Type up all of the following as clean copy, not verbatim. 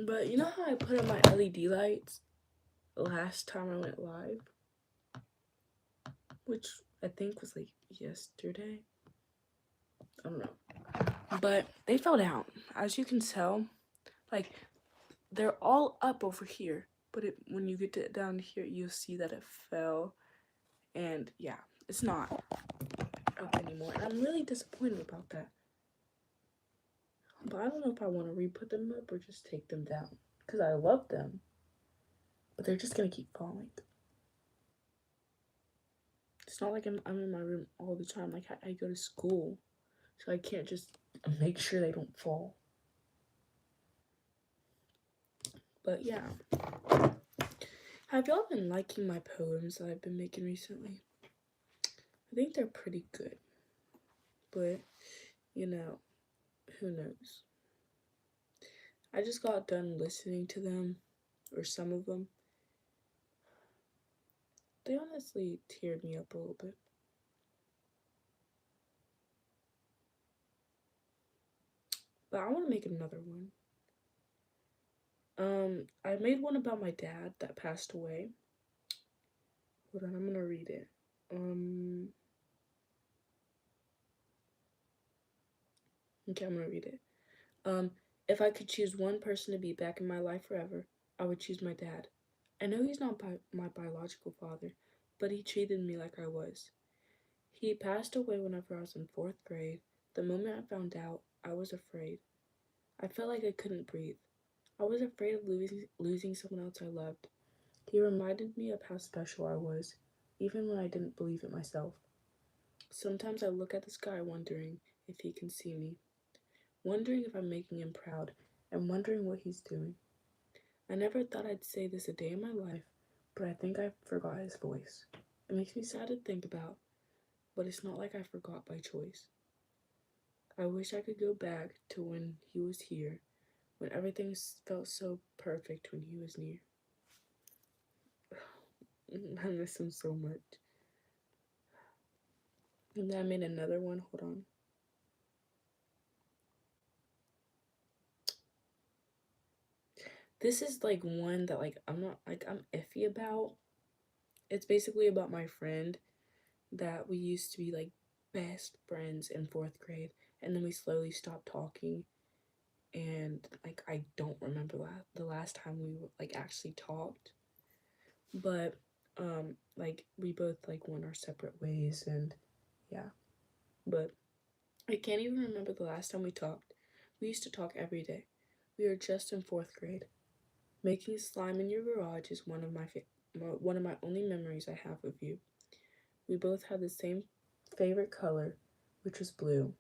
But you know how I put on my LED lights last time I went live? Which I think was like yesterday. I don't know. But they fell down. As you can tell, like they're all up over here. But when you get down here, you'll see that it fell. And yeah, it's not up anymore. And I'm really disappointed about that. But I don't know if I want to re-put them up or just take them down. Because I love them. But they're just going to keep falling. It's not like I'm in my room all the time. Like I go to school. So I can't just make sure they don't fall. But yeah. Have y'all been liking my poems that I've been making recently? I think they're pretty good. But, you know, who knows? I just got done listening to them, or some of them. They honestly teared me up a little bit. But I want to make another one. I made one about my dad that passed away. Hold on, I'm gonna read it. Okay, I'm gonna read it. If I could choose one person to be back in my life forever, I would choose my dad. I know he's not my biological father, but he treated me like I was. He passed away whenever I was in 4th grade. The moment I found out, I was afraid. I felt like I couldn't breathe. I was afraid of losing someone else I loved. He reminded me of how special I was, even when I didn't believe it myself. Sometimes I look at the sky wondering if he can see me, wondering if I'm making him proud, and wondering what he's doing. I never thought I'd say this a day in my life, but I think I forgot his voice. It makes me sad to think about, but it's not like I forgot by choice. I wish I could go back to when he was here, when everything felt so perfect when he was near. I miss him so much. And then I made another one. Hold on. This is like one that I'm iffy about. It's basically about my friend that we used to be like best friends in 4th grade, and then we slowly stopped talking. And like I don't remember the last time we like actually talked, but like we both like went our separate ways, and yeah. But I can't even remember the last time we talked. We used to talk every day. We were just in 4th grade. Making slime in your garage is one of my only memories I have of you. We both had the same favorite color, which was blue.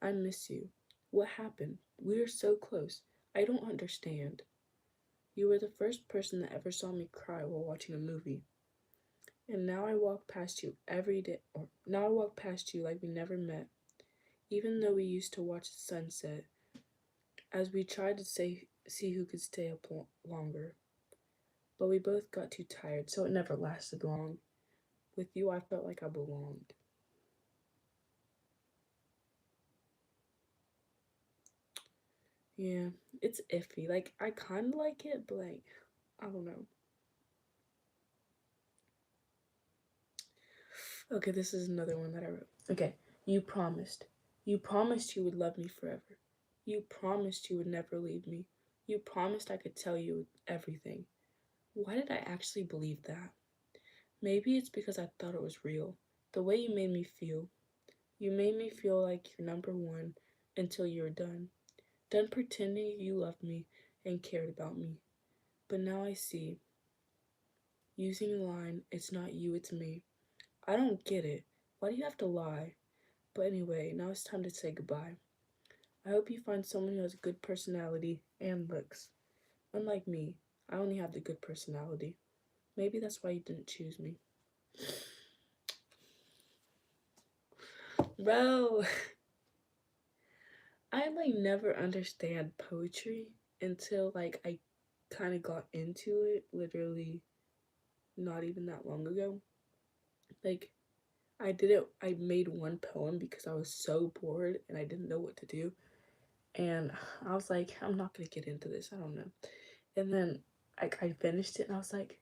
I miss you. What happened? We were so close. I don't understand. You were the first person that ever saw me cry while watching a movie. And now I walk past you every day, or now I walk past you like we never met, even though we used to watch the sunset, as we tried to see who could stay up longer. But we both got too tired, so it never lasted long. With you, I felt like I belonged. Yeah, it's iffy. Like, I kind of like it, but like, I don't know. Okay, this is another one that I wrote. Okay, you promised. You promised you would love me forever. You promised you would never leave me. You promised I could tell you everything. Why did I actually believe that? Maybe it's because I thought it was real. The way you made me feel. You made me feel like you're number one until you were done. Done pretending you loved me and cared about me. But now I see. Using the line, it's not you, it's me. I don't get it. Why do you have to lie? But anyway, now it's time to say goodbye. I hope you find someone who has a good personality and looks. Unlike me, I only have the good personality. Maybe that's why you didn't choose me. Bro, I like never understand poetry until like I kind of got into it literally not even that long ago. Like I made one poem because I was so bored and I didn't know what to do. And I was like, I'm not gonna get into this. I don't know. And then I finished it, and I was like,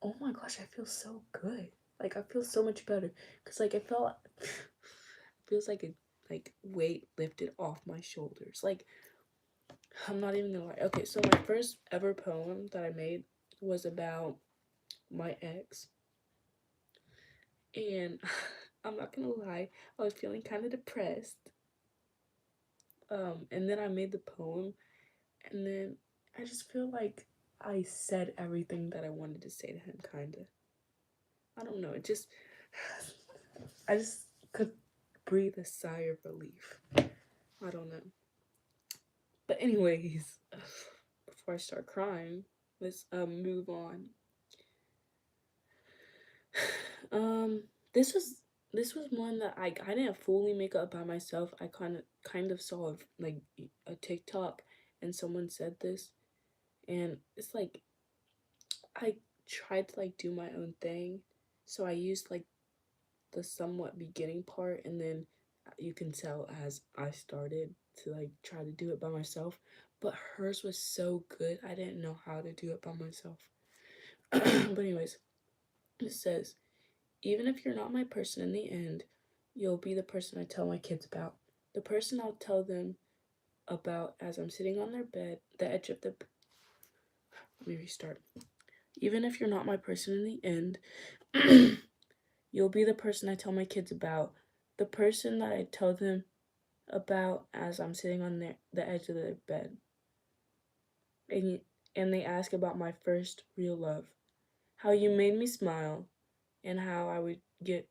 oh my gosh, I feel so good. Like I feel so much better, cause like it felt feels like a like weight lifted off my shoulders. Like I'm not even gonna lie. Okay, so my first ever poem that I made was about my ex, and I'm not gonna lie, I was feeling kind of depressed. And then I made the poem, and then I just feel like I said everything that I wanted to say to him, kinda. I don't know. It just, I just could breathe a sigh of relief. I don't know. But anyways, before I start crying, let's move on. Um, this was this was one that I didn't fully make up by myself. I kind of saw like a TikTok, and someone said this, and it's like I tried to like do my own thing, so I used like the somewhat beginning part, and then you can tell as I started to like try to do it by myself. But hers was so good, I didn't know how to do it by myself. But anyways, it says, even if you're not my person in the end, you'll be the person I tell my kids about. The person I'll tell them about as I'm sitting on their bed, the edge of the. Let me restart. Even if you're not my person in the end, you'll be the person I tell my kids about. The person that I tell them about as I'm sitting on the edge of their bed. And, and they ask about my first real love. How you made me smile, and how I would get.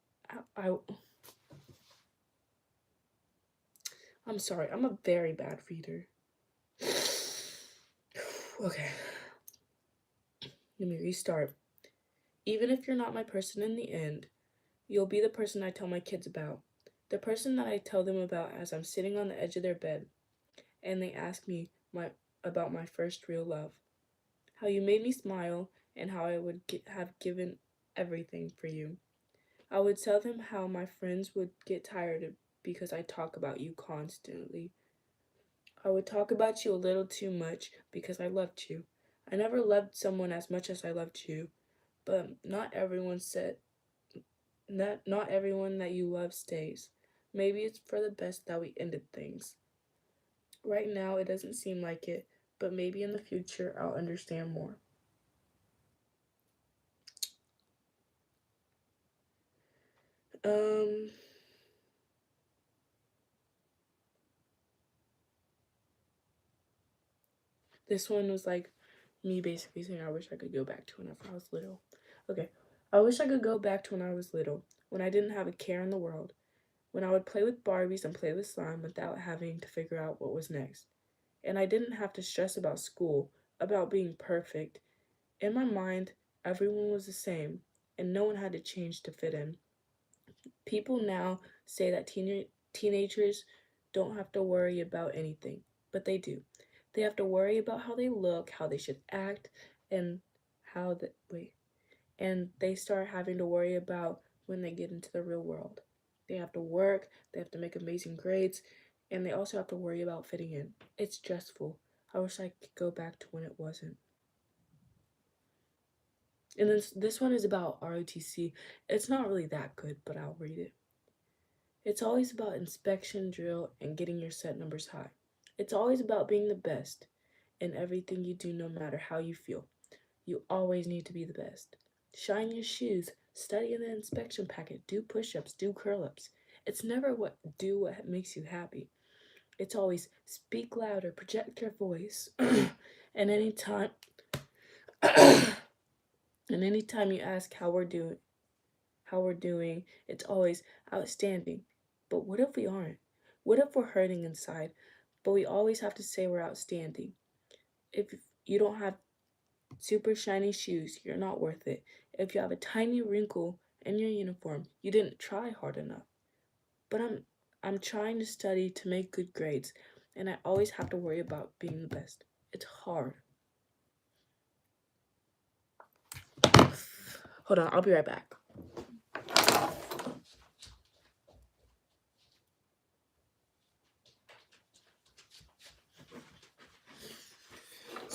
I'm sorry, I'm a very bad reader. Okay, let me restart. Even if you're not my person in the end, you'll be the person I tell my kids about. The person that I tell them about as I'm sitting on the edge of their bed, and they ask me about my first real love. How you made me smile, and how I would have given everything for you. I would tell them how my friends would get tired because I talk about you constantly. I would talk about you a little too much because I loved you. I never loved someone as much as I loved you, but not everyone that you love stays. Maybe it's for the best that we ended things. Right now it doesn't seem like it, but maybe in the future I'll understand more. Um this one was like me basically saying I wish I could go back to whenever I was little. Okay. I wish I could go back to when I was little, when I didn't have a care in the world, when I would play with Barbies and play with slime without having to figure out what was next. And I didn't have to stress about school, about being perfect. In my mind, everyone was the same, and no one had to change to fit in. People now say that teenagers don't have to worry about anything, but they do. They have to worry about how they look, how they should act, and and they start having to worry about when they get into the real world. They have to work, they have to make amazing grades, and they also have to worry about fitting in. It's stressful. I wish I could go back to when it wasn't. And this one is about ROTC. It's not really that good, but I'll read it. It's always about inspection drill and getting your set numbers high. It's always about being the best in everything you do, no matter how you feel. You always need to be the best. Shine your shoes, study in the inspection packet, do push ups, do curl ups. It's never what makes you happy. It's always speak louder, project your voice. and anytime and anytime you ask how we're doing, it's always outstanding. But what if we aren't? What if we're hurting inside? But we always have to say we're outstanding. If you don't have super shiny shoes, you're not worth it. If you have a tiny wrinkle in your uniform, you didn't try hard enough. But I'm trying to study to make good grades, and I always have to worry about being the best. It's hard. Hold on, I'll be right back.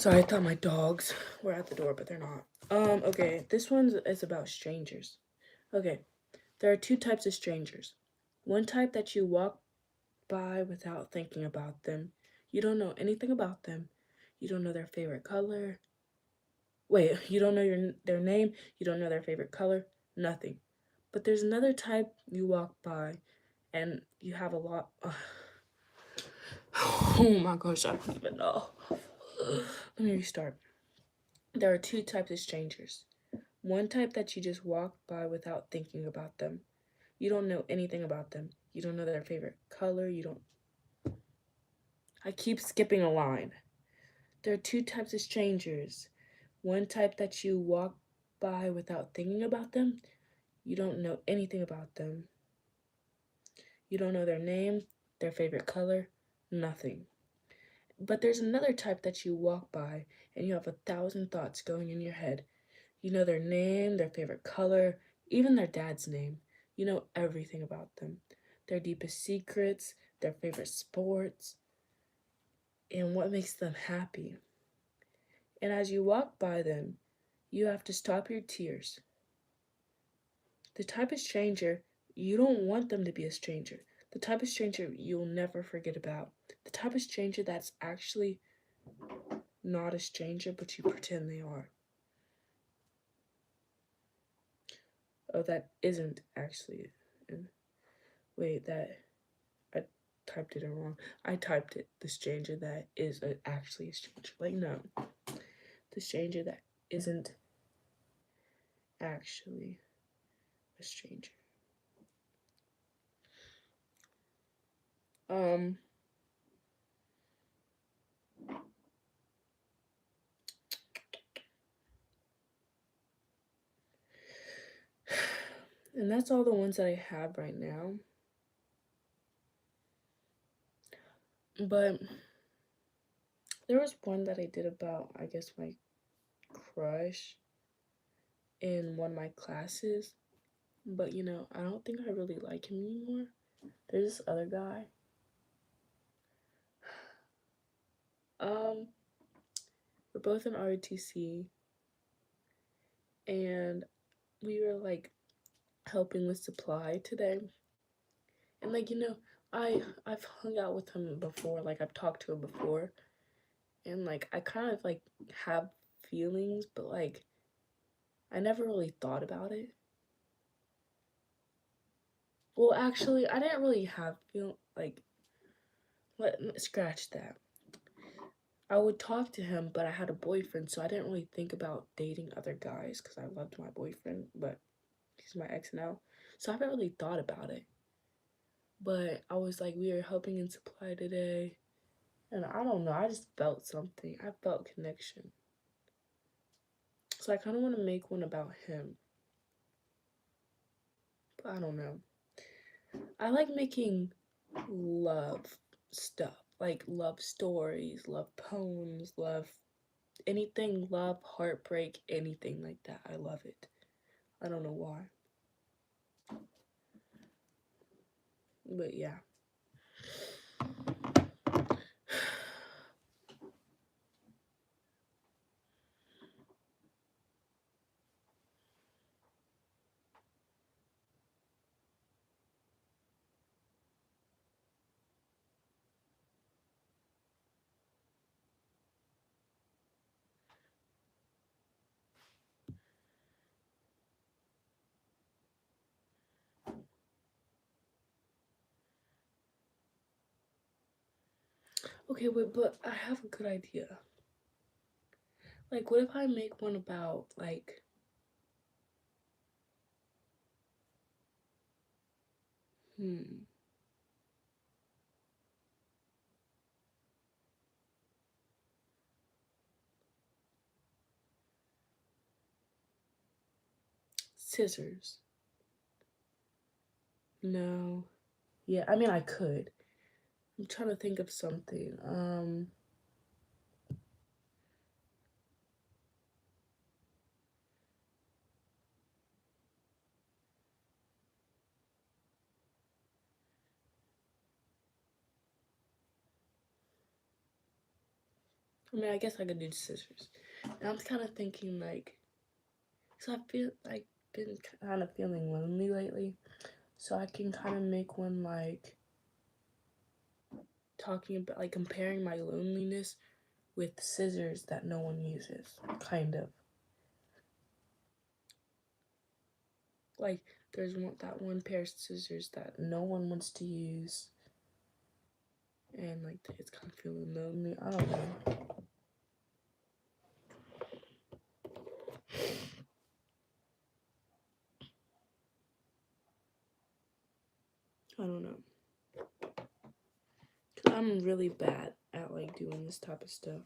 Sorry, I thought my dogs were at the door, but they're not. Okay, this one is about strangers. Okay, there are two types of strangers. One type that you walk by without thinking about them. You don't know anything about them. You don't know their favorite color. Wait, you don't know their name. You don't know their favorite color. Nothing. But there's another type you walk by, and you have a lot. Oh my gosh, I don't even know. Let me restart. There are two types of strangers. One type that you just walk by without thinking about them. You don't know anything about them. You don't know their favorite color. You don't. I keep skipping a line. There are two types of strangers. One type that you walk by without thinking about them. You don't know anything about them. You don't know their name, their favorite color, nothing. But there's another type that you walk by and you have 1,000 thoughts going in your head. You know their name, their favorite color, even their dad's name. You know everything about them. Their deepest secrets, their favorite sports, and what makes them happy. And as you walk by them, you have to stop your tears. The type of stranger, you don't want them to be a stranger. The type of stranger you'll never forget about. The type of stranger that's actually not a stranger, but you pretend they are. Oh, that isn't actually. Wait, that. I typed it in wrong. I typed it. The stranger that is actually a stranger. Like, no. The stranger that isn't actually a stranger. Um. And that's all the ones that I have right now. But there was one that I did about, I guess, my crush in one of my classes. But, I don't think I really like him anymore. There's this other guy. Um, we're both in ROTC. And we were, like, helping with supply today. And, like, I've hung out with him before. Like, I've talked to him before. And, like, I kind of, like, have feelings. But, like, I never really thought about it. Well, actually, I didn't really have scratch that. I would talk to him, but I had a boyfriend, so I didn't really think about dating other guys because I loved my boyfriend, but he's my ex now. So I haven't really thought about it. But I was like, we were helping in supply today, and I don't know, I just felt something. I felt connection. So I kind of want to make one about him. But I don't know. I like making love stuff, like love stories, love poems, love anything, love, heartbreak, anything like that. I love it. I don't know why. But yeah. Okay, wait, but I have a good idea. Like, what if I make one about, like, scissors? No. Yeah, I mean, I could. I'm trying to think of something. I mean, I guess I could do scissors. And I'm kind of thinking like, so I feel like been kind of feeling lonely lately. So I can kind of make one like talking about like comparing my loneliness with scissors that no one uses, kind of. Like there's that one pair of scissors that no one wants to use, and like it's kind of feeling lonely. I don't know. I don't know. Cause I'm really bad at like doing this type of stuff.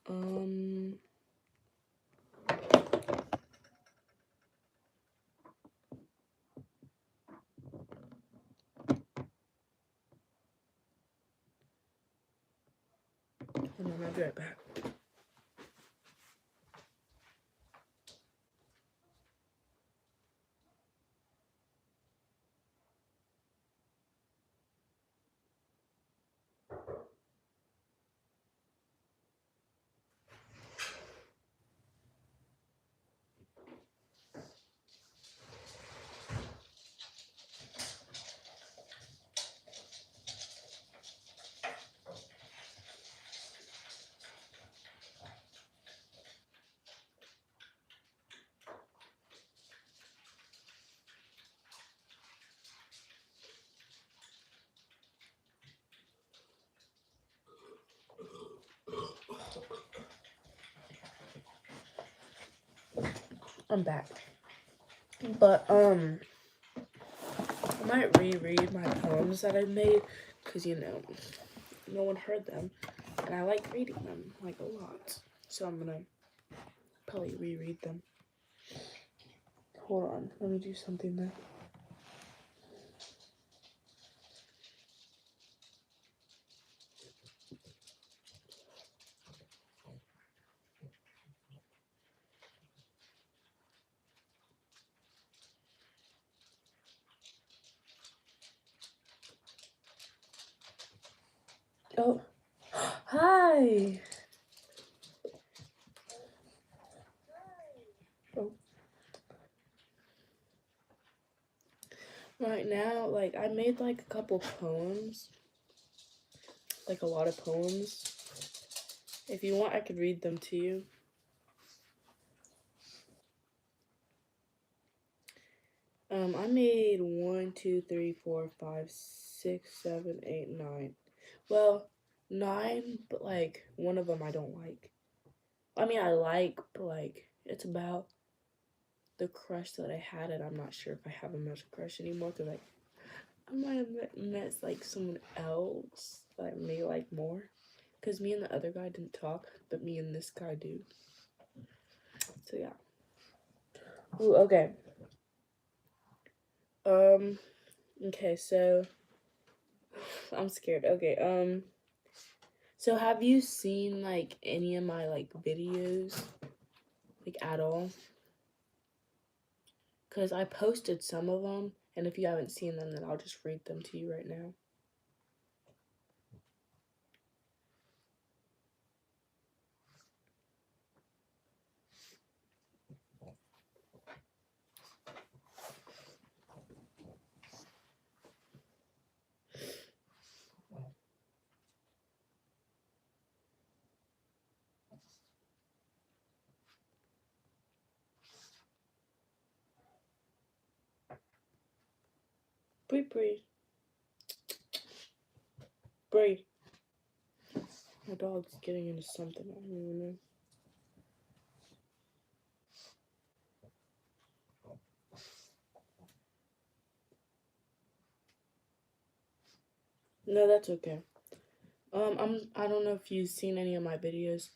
Um. Hold on, I'll be right back. I'm back. But I might reread my poems that I made, cause no one heard them, and I like reading them like a lot. So I'm gonna probably reread them. Hold on, let me do something there. Oh, hi. Oh. Right now, like I made like a couple poems, like a lot of poems. If you want, I could read them to you. I made 1, 2, 3, 4, 5, 6, 7, 8, 9. Well, 9, but like one of them I don't like. I mean, I like, but like it's about the crush that I had, and I'm not sure if I have a much crush anymore because I might have met like someone else that I may like more. Because me and the other guy didn't talk, but me and this guy do. So yeah. Ooh, okay. Okay, so I'm scared. Okay, so have you seen like any of my like videos? Like at all? Cause I posted some of them, and if you haven't seen them, then I'll just read them to you right now. Bree. Bree. My dog's getting into something. I don't even know. No, that's okay. I don't know if you've seen any of my videos,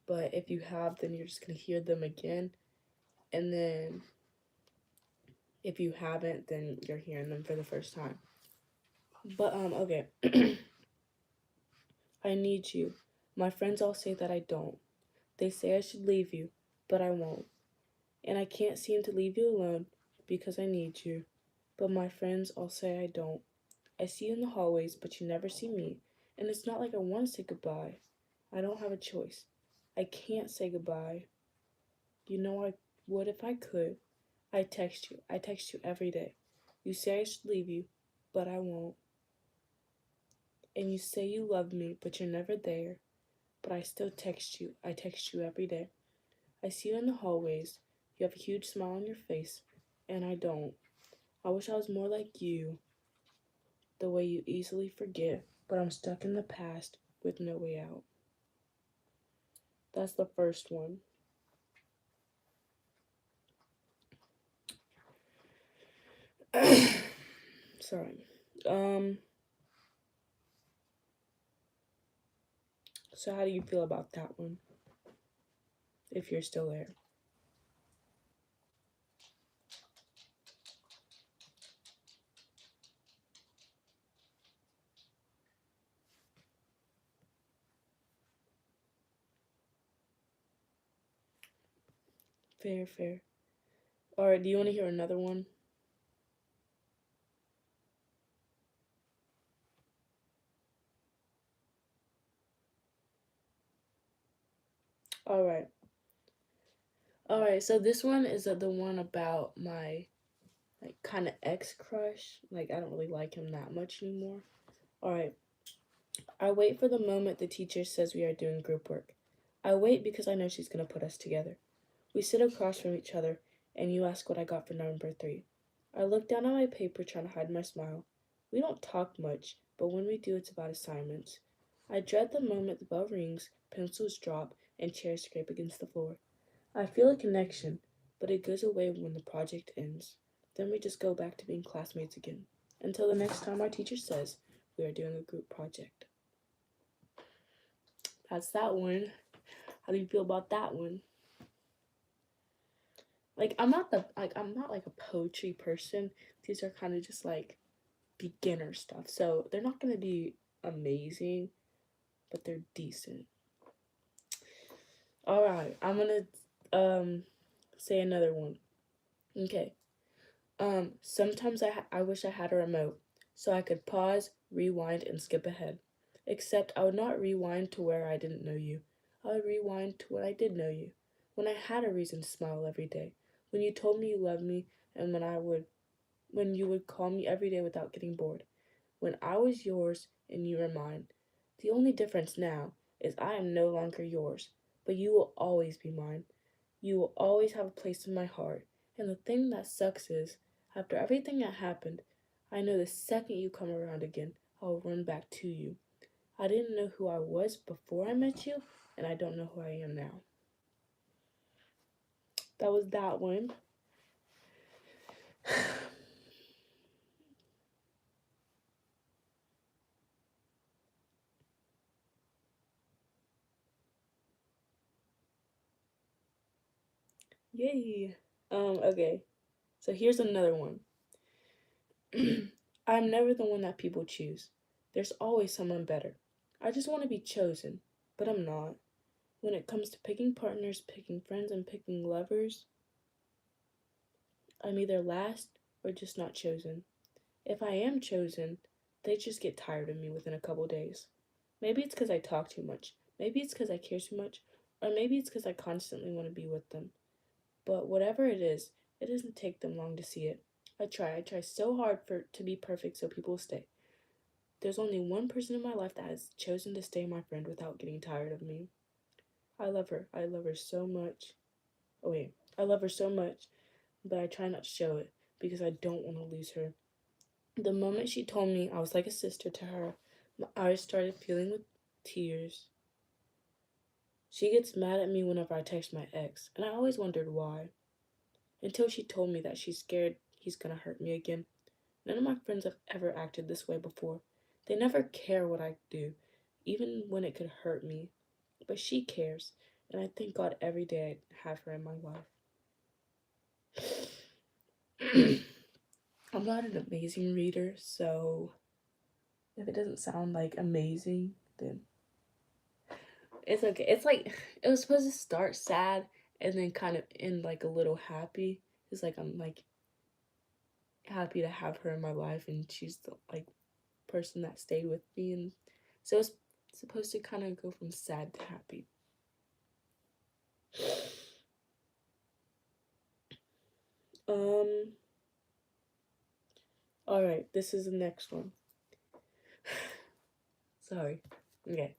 but if you have, then you're just gonna hear them again. And then if you haven't, then you're hearing them for the first time. But okay. I need you. My friends all say that I don't. They say I should leave you, but I won't. And I can't seem to leave you alone because I need you. But my friends all say I don't. I see you in the hallways, but you never see me. And it's not like I want to say goodbye. I don't have a choice. I can't say goodbye. You know I would if I could. I text you. I text you every day. You say I should leave you, but I won't. And you say you love me, but you're never there. But I still text you. I text you every day. I see you in the hallways. You have a huge smile on your face, and I don't. I wish I was more like you, the way you easily forget, but I'm stuck in the past with no way out. That's the first one. Sorry. So how do you feel about that one? If you're still there. Fair, fair. Alright, do you want to hear another one? Alright. Alright, so this one is the one about my like kind of ex crush. Like I don't really like him that much anymore. Alright. I wait for the moment the teacher says we are doing group work. I wait because I know she's gonna put us together. We sit across from each other, and you ask what I got for number 3. I look down at my paper trying to hide my smile. We don't talk much, but when we do, it's about assignments. I dread the moment the bell rings, pencils drop, and chairs scrape against the floor. I feel a connection, but it goes away when the project ends. Then we just go back to being classmates again, until the next time our teacher says we are doing a group project. That's that one. How do you feel about that one? Like I'm not like a poetry person. These are kind of just like beginner stuff. So they're not gonna be amazing, but they're decent. Alright, I'm gonna say another one. Okay. Sometimes I wish I had a remote so I could pause, rewind, and skip ahead. Except I would not rewind to where I didn't know you. I would rewind to when I did know you. When I had a reason to smile every day. When you told me you loved me, and when you would call me every day without getting bored. When I was yours and you were mine. The only difference now is I am no longer yours, but you will always be mine. You will always have a place in my heart. And the thing that sucks is, after everything that happened, I know the second you come around again, I'll run back to you. I didn't know who I was before I met you, and I don't know who I am now. That was that one. Yay. Okay. So here's another one. I'm never the one that people choose. There's always someone better. I just want to be chosen, but I'm not. When it comes to picking partners, picking friends, and picking lovers, I'm either last or just not chosen. If I am chosen, they just get tired of me within a couple days. Maybe it's because I talk too much. Maybe it's because I care too much. Or maybe it's because I constantly want to be with them. But whatever it doesn't take them long to see it. I try so hard to be perfect so people stay. There's only one person in my life that has chosen to stay my friend without getting tired of me. I love her. I love her so much. Oh wait, I love her so much, but I try not to show it because I don't want to lose her. The moment she told me I was like a sister to her, my eyes started filling with tears. She gets mad at me whenever I text my ex, and I always wondered why. Until she told me that she's scared he's gonna hurt me again. None of my friends have ever acted this way before. They never care what I do, even when it could hurt me. But she cares, and I thank God every day I have her in my life. I'm not an amazing reader, so if it doesn't sound like amazing, then it's okay. It's like it was supposed to start sad and then kind of end like a little happy. It's like I'm like happy to have her in my life, and she's like person that stayed with me, and so it's supposed to kind of go from sad to happy. All right, this is the next one. Sorry. Okay.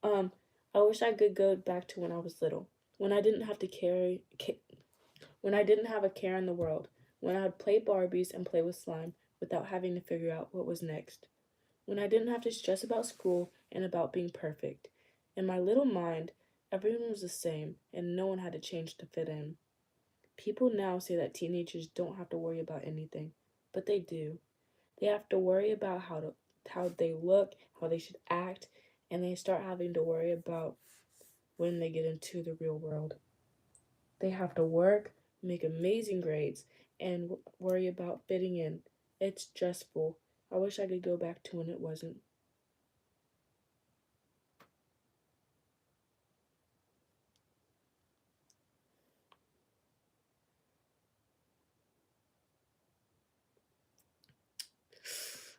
I wish I could go back to when I was little, when I didn't have to when I didn't have a care in the world, when I would play Barbies and play with slime without having to figure out what was next, when I didn't have to stress about school and about being perfect. In my little mind, everyone was the same, and no one had to change to fit in. People now say that teenagers don't have to worry about anything, but they do. They have to worry about how they look, how they should act, and they start having to worry about when they get into the real world. They have to work, make amazing grades, and worry about fitting in. It's stressful. I wish I could go back to when it wasn't.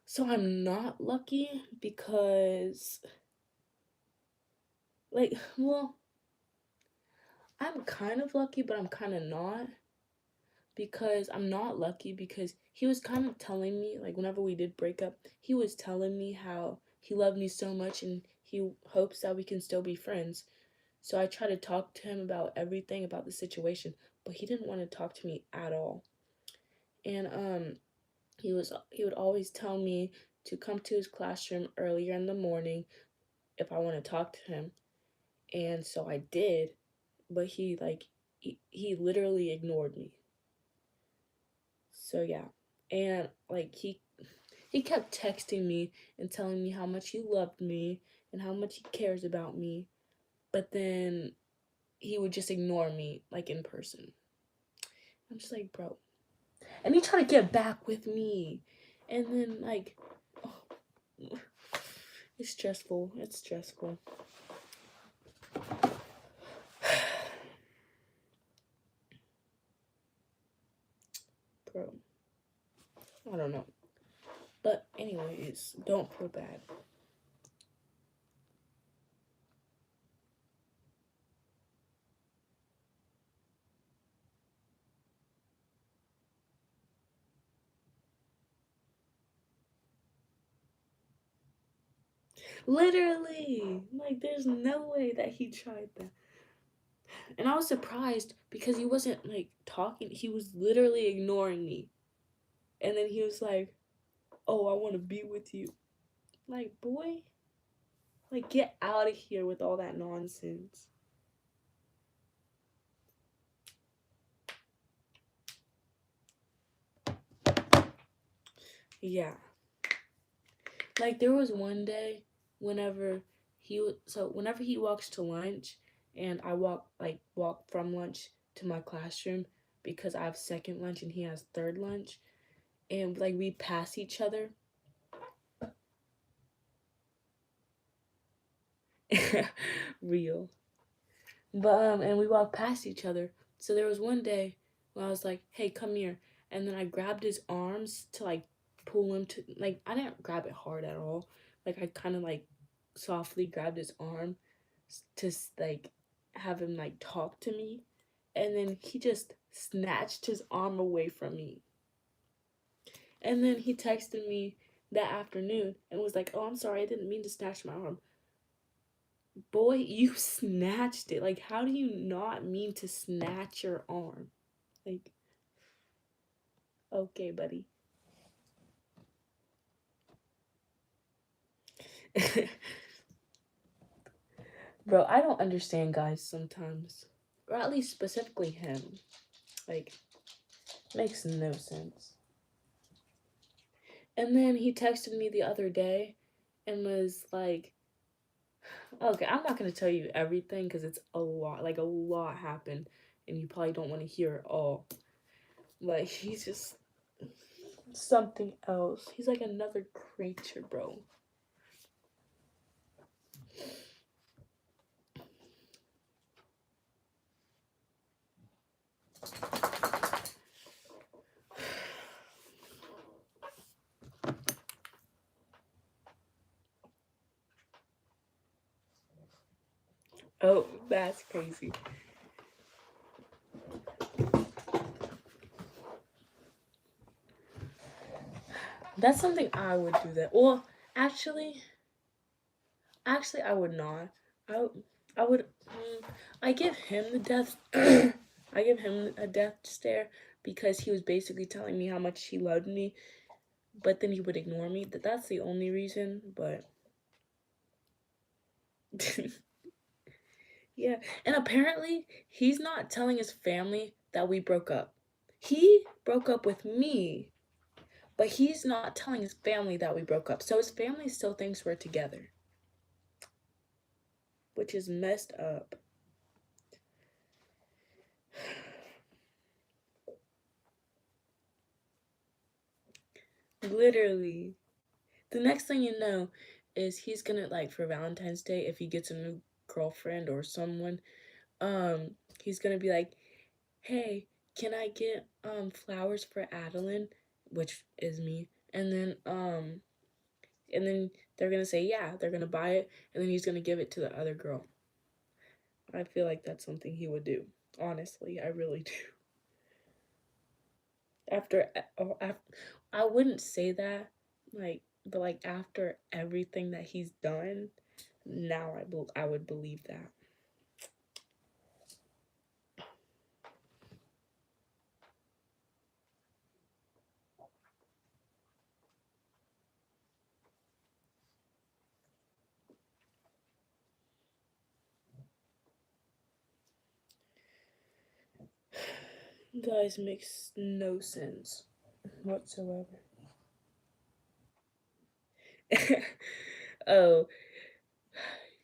So I'm not lucky because, well, I'm kind of lucky, but I'm kind of not. Because I'm not lucky because he was kind of telling me, like, whenever we did break up, he was telling me how he loved me so much and he hopes that we can still be friends. So I tried to talk to him about everything about the situation, but he didn't want to talk to me at all. And he would always tell me to come to his classroom earlier in the morning if I want to talk to him. And so I did, but he literally ignored me. So yeah. And he kept texting me and telling me how much he loved me and how much he cares about me. But then he would just ignore me, like, in person. I'm just like, bro. And he tried to get back with me. And then, oh, it's stressful. It's stressful. Bro. I don't know. But anyways, don't feel bad. Literally. Like, there's no way that he tried that. And I was surprised because he wasn't, like, talking. He was literally ignoring me. And then he was like, oh, I want to be with you. Like, boy, like, get out of here with all that nonsense. Yeah. Like, there was one day whenever whenever he walks to lunch and I walk from lunch to my classroom because I have second lunch and he has third lunch, and like we pass each other. Real. But and we walked past each other. So there was one day when I was like, "Hey, come here," and then I grabbed his arms to like pull him to, like, I didn't grab it hard at all. Like, I kind of like softly grabbed his arm to like have him like talk to me, and then he just snatched his arm away from me. And then he texted me that afternoon and was like, "Oh, I'm sorry, I didn't mean to snatch my arm." Boy, you snatched it. Like, how do you not mean to snatch your arm? Like, okay, buddy. Bro, I don't understand guys sometimes. Or at least specifically him. Like, makes no sense. And then he texted me the other day and was like, okay, I'm not going to tell you everything because it's a lot. Like, a lot happened and you probably don't want to hear it all. Like, he's just something else. He's like another creature, bro. Oh, that's crazy. That's something I would do that. Well, actually, I would not. I I would. I give him the death. I give him a death stare because he was basically telling me how much he loved me, but then he would ignore me. That's the only reason. But yeah, and apparently he's not telling his family that we broke up. He broke up with me, but he's not telling his family that we broke up. So his family still thinks we're together, which is messed up. Literally. The next thing you know is he's gonna like for Valentine's Day if he gets a new girlfriend or someone, he's gonna be like, "Hey, can I get flowers for Adeline?" which is me. And then they're gonna say yeah, they're gonna buy it, and then he's gonna give it to the other girl. I feel like that's something he would do. Honestly, I really do. After, oh, after I wouldn't say that, like, but like after everything that he's done, now I would believe that. Guys, makes no sense whatsoever. Oh,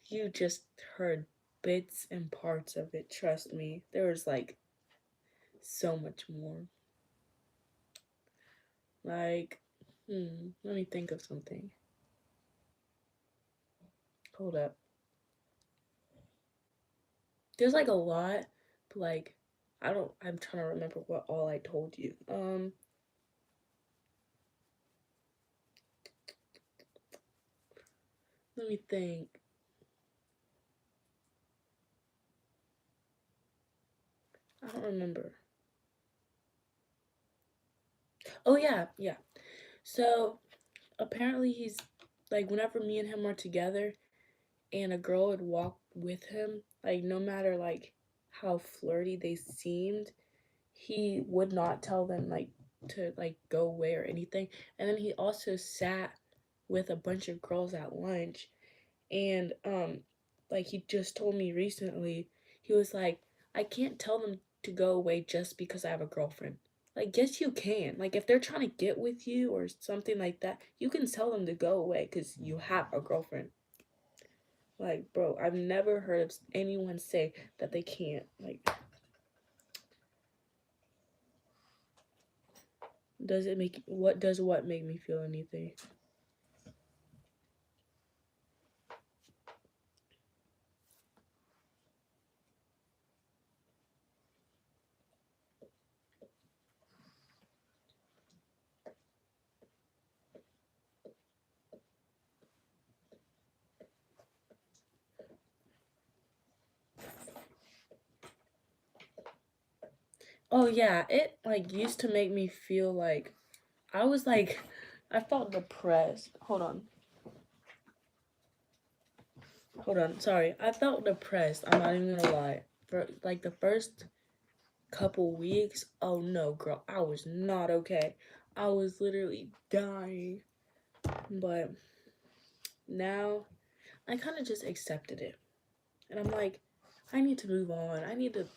you just heard bits and parts of it. Trust me, there was like so much more. Like, let me think of something. Hold up. There's like a lot, but like I don't. I'm trying to remember what all I told you. Let me think. I don't remember. Oh yeah, yeah. So apparently he's like whenever me and him are together and a girl would walk with him, like no matter like how flirty they seemed, he would not tell them like to like go away or anything. And then he also sat with a bunch of girls at lunch, and like he just told me recently, he was like, I can't tell them to go away just because I have a girlfriend. Like, yes, you can. Like, if they're trying to get with you or something like that, you can tell them to go away because you have a girlfriend. Like, bro, I've never heard of anyone say that they can't. Like, does what make me feel anything? Oh yeah, it like used to make me feel like I was like I felt depressed. Hold on, sorry. I felt depressed. I'm not even gonna lie. For like the first couple weeks, oh no, girl, I was not okay. I was literally dying. But now I kind of just accepted it. And I'm like, I need to move on. I need to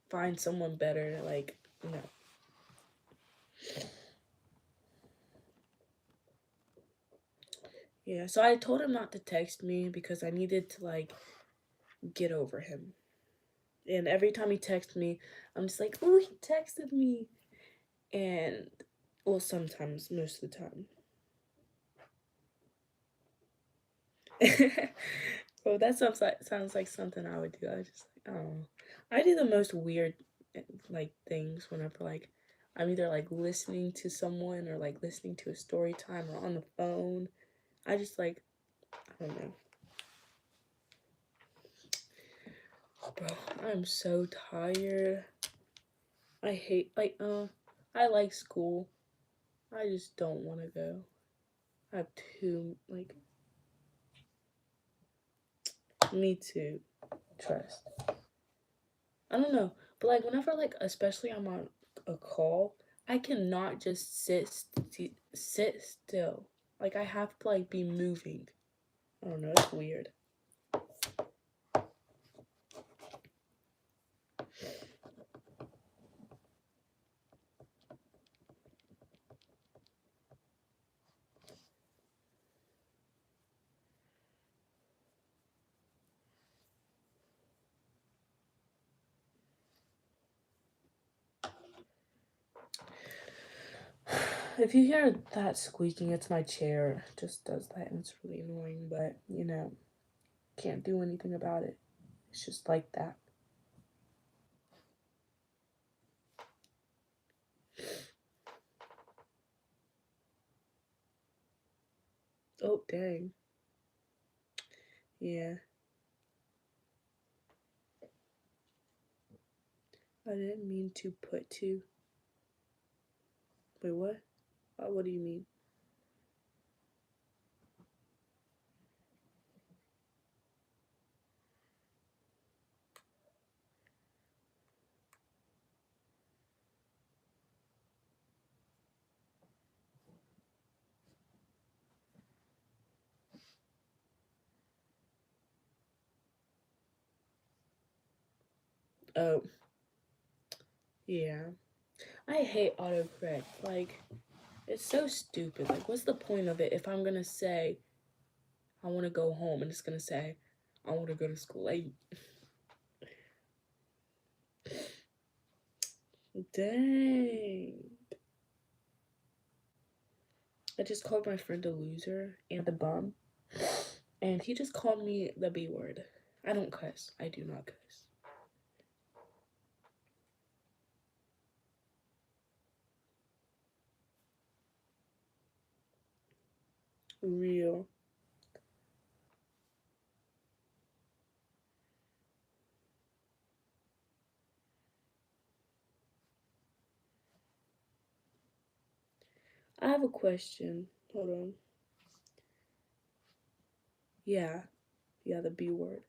find someone better. Like, no. Yeah, so I told him not to text me because I needed to like get over him. And every time he texts me, I'm just like, oh, he texted me. And, well, sometimes, most of the time. Well, that sounds like something I would do. I just like, oh, I do the most weird like things whenever like I'm either like listening to someone or like listening to a story time or on the phone. I just like I don't know. Bro, I'm so tired. I hate, I like school. I just don't want to go. I have too, me too. Trust. I don't know. But, whenever, especially I'm on a call, I cannot just sit still. I have to, be moving. I don't know. It's weird. If you hear that squeaking, it's my chair. It just does that, and it's really annoying, but, can't do anything about it. It's just like that. Oh, dang. Yeah. I didn't mean to put two. Wait, what? What do you mean? Oh, yeah. I hate autocorrect. It's so stupid. What's the point of it if I'm gonna say I want to go home and it's gonna say I want to go to school? Dang. I just called my friend a loser and a bum, and he just called me the B word. I don't cuss. I do not cuss. Real. I have a question. Hold on. Yeah. Yeah, the B word.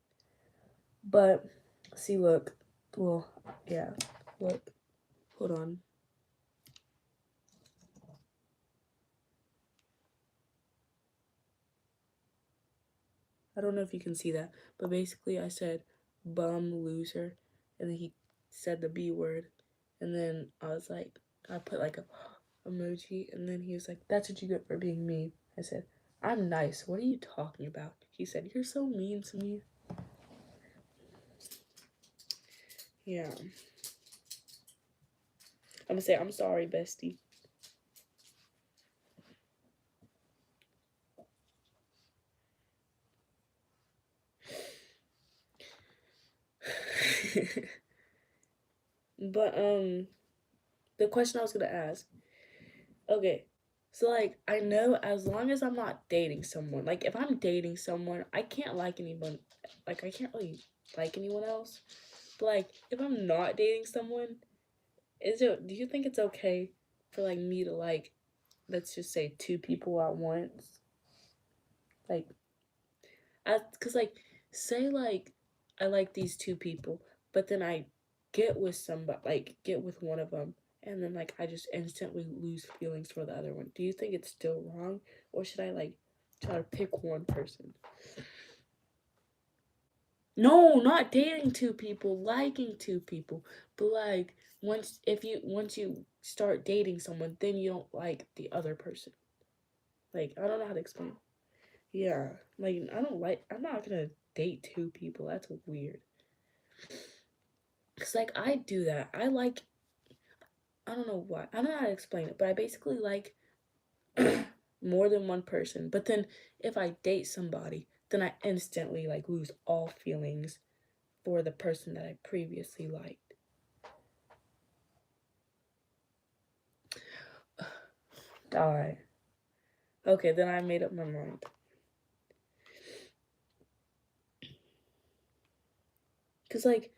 But, see, look. Well, yeah. Look. Hold on. I don't know if you can see that, but basically I said bum loser, and then he said the B word, and then I was like, I put a emoji, and then he was like, that's what you get for being mean. I said, I'm nice. What are you talking about? He said, you're so mean to me. Yeah. I'm gonna say, I'm sorry, bestie. But, the question I was gonna ask, okay, so I know as long as I'm not dating someone, if I'm dating someone, I can't like anyone, I can't really like anyone else. But if I'm not dating someone, do you think it's okay for me to let's just say two people at once? Like cause say I like these two people, but then I get with somebody, get with one of them, and then I just instantly lose feelings for the other one. Do you think it's still wrong, or should I try to pick one person? No, not dating two people, liking two people. But once you start dating someone, then you don't like the other person. I don't know how to explain. Yeah. I'm not gonna date two people. That's weird. Cause I do that. I don't know why. I don't know how to explain it, but I basically like more than one person. But then if I date somebody, then I instantly lose all feelings for the person that I previously liked. Alright. Okay, then I made up my mind. Cause like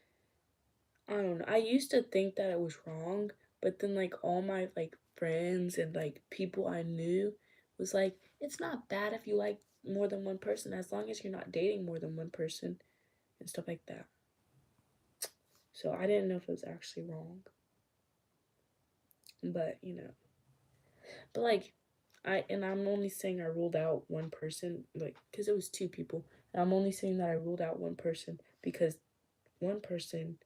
I don't know. I used to think that it was wrong, but then like all my like friends and like people I knew was like, it's not bad if you like more than one person as long as you're not dating more than one person and stuff like that. So I didn't know if it was actually wrong. But, but like I'm only saying I ruled out one person like cuz it was two people. And I'm only saying that I ruled out one person because one person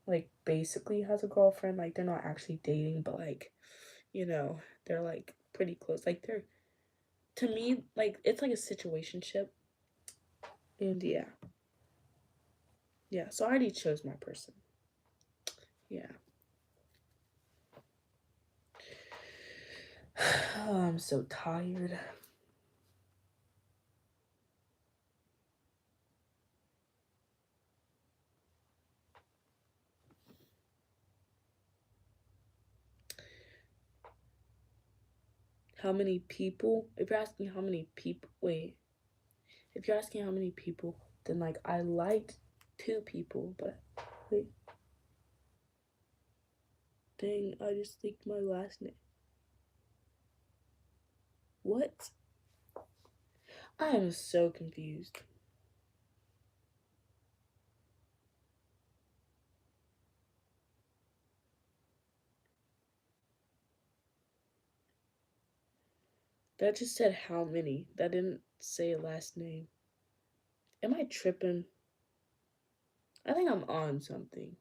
like basically has a girlfriend, like they're not actually dating, but like they're like pretty close. Like they're to me like it's like a situationship. And yeah. So I already chose my person. Yeah. Oh, I'm so tired. How many people? If you're asking how many people, wait. If you're asking how many people, then like I liked two people, but wait. Dang, I just leaked my last name. What? I am so confused. That just said how many. That didn't say a last name. Am I tripping? I think I'm on something.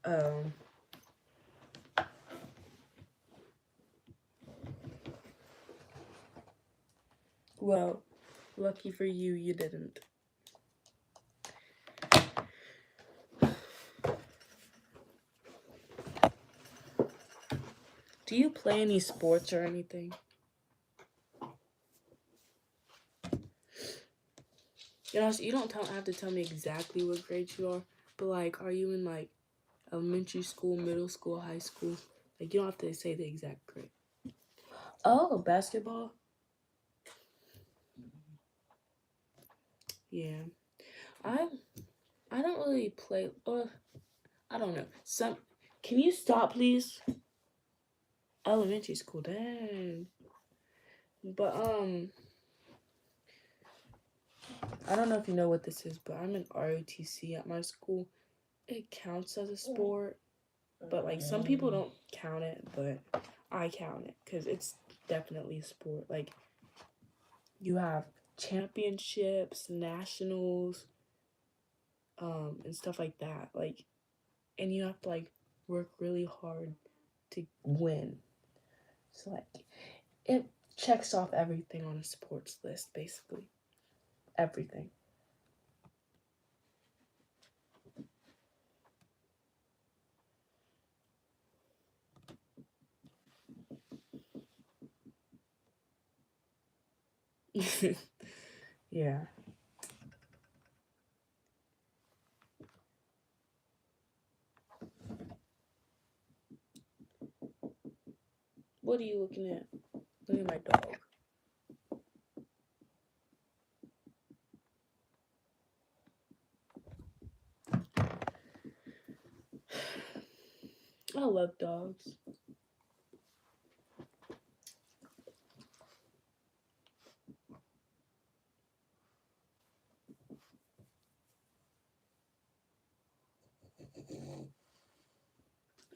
Um, well, lucky for you, you didn't. Do you play any sports or anything? You don't have to tell me exactly what grade you are, but like, are you in like elementary school, middle school, high school? Like, you don't have to say the exact grade. Oh, basketball? Yeah. I I don't really play. I don't know. Some. Can you stop, please? Elementary school, dang. But I don't know if you know what this is, but I'm in ROTC at my school. It counts as a sport, but like some people don't count it, but I count it because it's definitely a sport. Like you have championships, nationals, and stuff like that. Like, and you have to like work really hard to win. So like, it checks off everything on a sports list, basically everything. Yeah. What are you looking at? Look at my dog. I love dogs.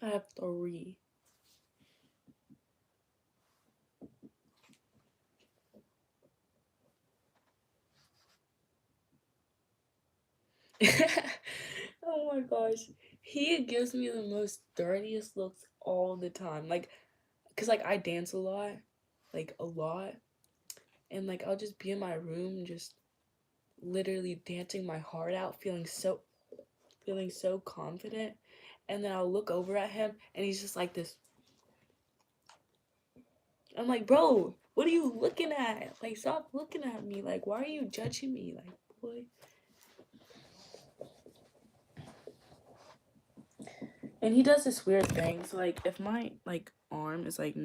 I have three. Oh my gosh. He gives me the most dirtiest looks all the time. Like, cause like I dance a lot, like a lot, and like I'll just be in my room, just literally dancing my heart out, feeling so confident, and then I'll look over at him, and he's just like this. I'm like, bro, what are you looking at? Like, stop looking at me. Like, why are you judging me? Like, boy. And he does this weird thing. So like if my like arm is like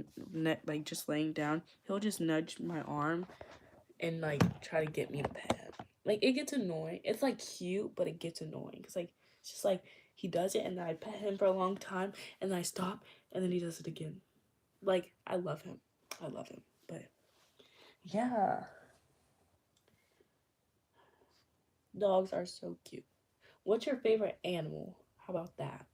like just laying down, he'll just nudge my arm and like try to get me to pet him. Like it gets annoying. It's like cute, but it gets annoying because like it's just like he does it and then I pet him for a long time and then I stop and then he does it again. Like I love him. I love him. But yeah, dogs are so cute. What's your favorite animal? How about that?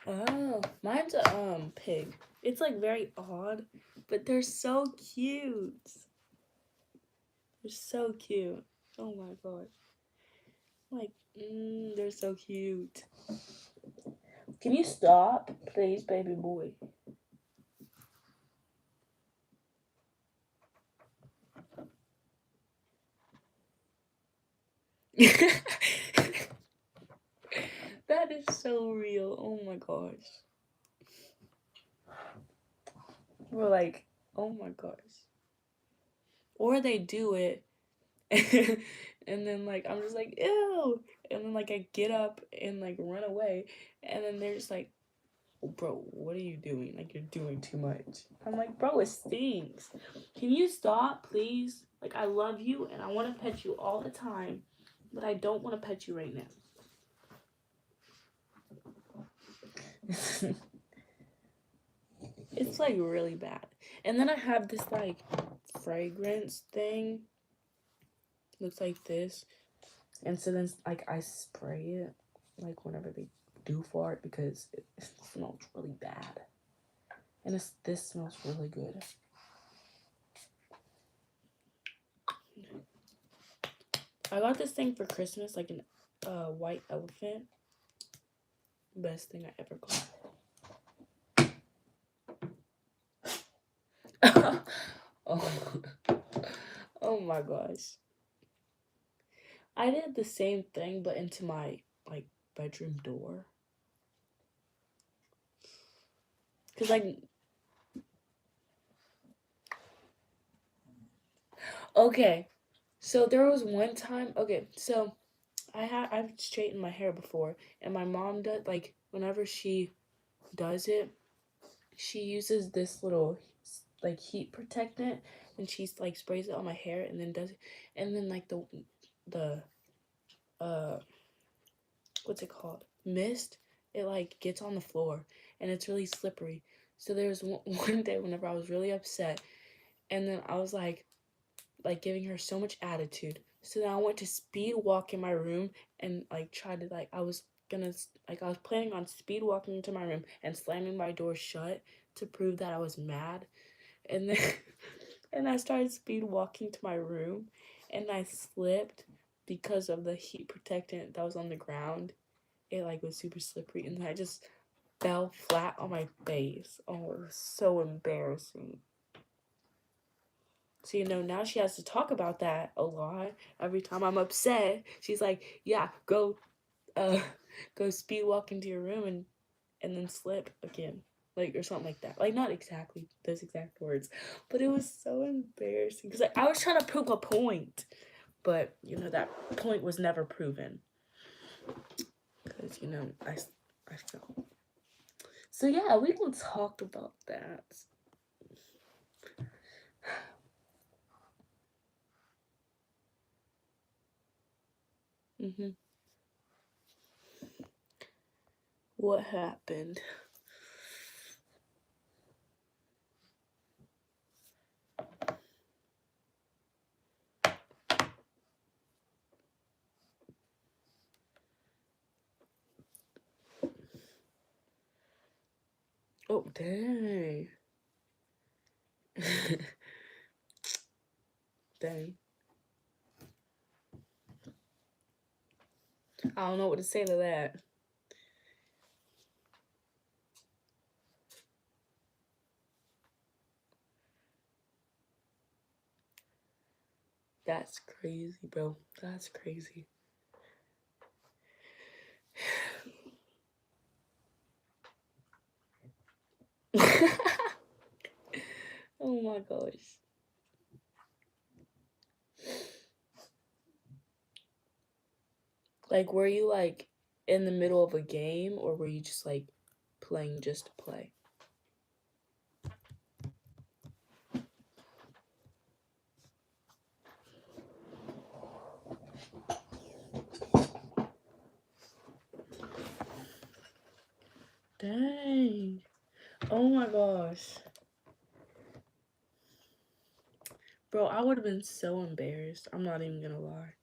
Oh, mine's a pig. It's like very odd, but they're so cute. They're so cute. Oh my gosh. Like, they're so cute. Can you stop, please, baby boy? That is so real. Oh my gosh. We're like, oh my gosh. Or they do it, and then like I'm just like, ew. And then like I get up and like run away, and then they're just like, bro, what are you doing? Like, you're doing too much. I'm like, bro, it stinks. Can you stop, please? Like, I love you and I want to pet you all the time, but I don't want to pet you right now. It's like really bad. And then I have this like fragrance thing. Looks like this. And so then like I spray it like whenever they do fart because it smells really bad. And this smells really good. I got this thing for Christmas, like an white elephant. Best thing I ever got. Oh, oh my gosh. I did the same thing, but into my like bedroom door. Cause like, okay, so there was one time. Okay, so I've straightened my hair before, and my mom does like whenever she does it, she uses this little like heat protectant, and she's like sprays it on my hair, and then does it, and then like the uh what's it called, mist, it like gets on the floor and it's really slippery. So there was one day whenever I was really upset, and then I was like giving her so much attitude, so then I went to speed walk in my room and like tried to like I was gonna like I was planning on speed walking into my room and slamming my door shut to prove that I was mad. And then and I started speed walking to my room, and I slipped because of the heat protectant that was on the ground. It like was super slippery, and then I just fell flat on my face. Oh, it was so embarrassing. So now she has to talk about that a lot. Every time I'm upset, she's like, "Yeah, uh, go speed walk into your room and then slip again." Like, or something like that. Like, not exactly those exact words, but it was so embarrassing because like, I was trying to prove a point, but that point was never proven because I fell. So yeah, we can talk about that. Mhm. What happened? Oh dang. Dang. I don't know what to say to that. That's crazy, bro. That's crazy. Oh my gosh. Like, were you like in the middle of a game or were you just like playing just to play? Dang. Oh my gosh. Bro, I would have been so embarrassed. I'm not even gonna lie.